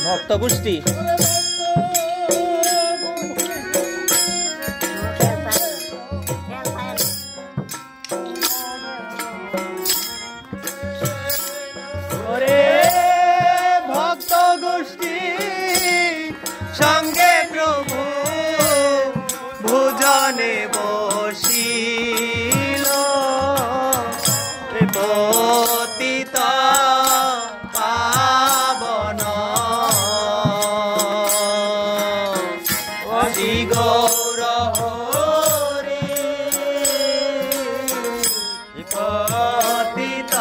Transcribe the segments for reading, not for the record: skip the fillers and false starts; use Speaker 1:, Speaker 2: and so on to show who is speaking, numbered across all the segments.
Speaker 1: ভক্ত গোষ্ঠী ভক্ত গোষ্ঠী সঙ্গে প্রভু ভোজনে বসিল পতিত পাবন অজি গৌর হরি পতিত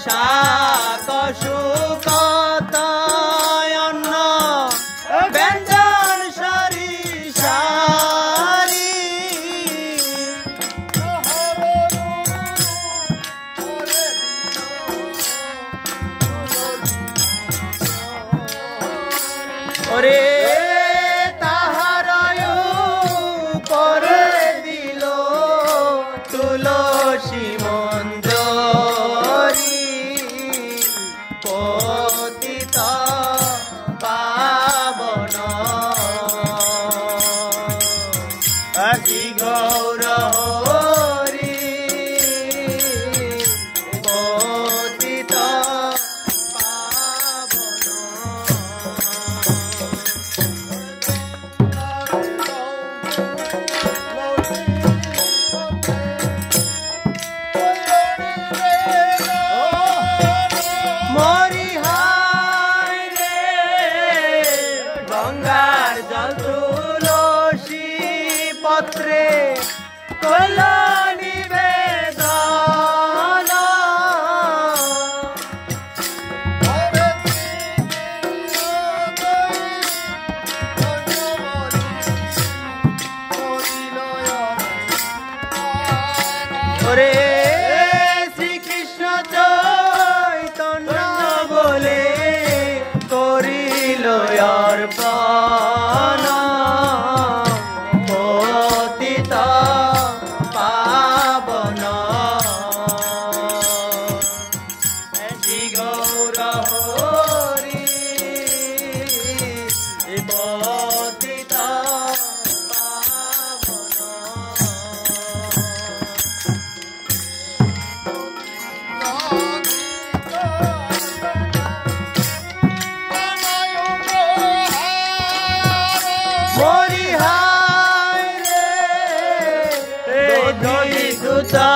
Speaker 1: শাক শুকতায়ন্ন ব্যঞ্জন সারি সারি ওরে তাহার করে দিল তুলসী মঞ্জরি পতিত পাবন আজি গৌর হরি পতিত পাবন গঙ্গার জল তুলসী পত্রে কইল নিবেদন ওরে শ্রীকৃষ্ণ চৈতন্য বলে করিল অর্পণ পতিত পাবন শ্রী গৌর হরি পতিত পাবন মরি হায় রে যদি সুতা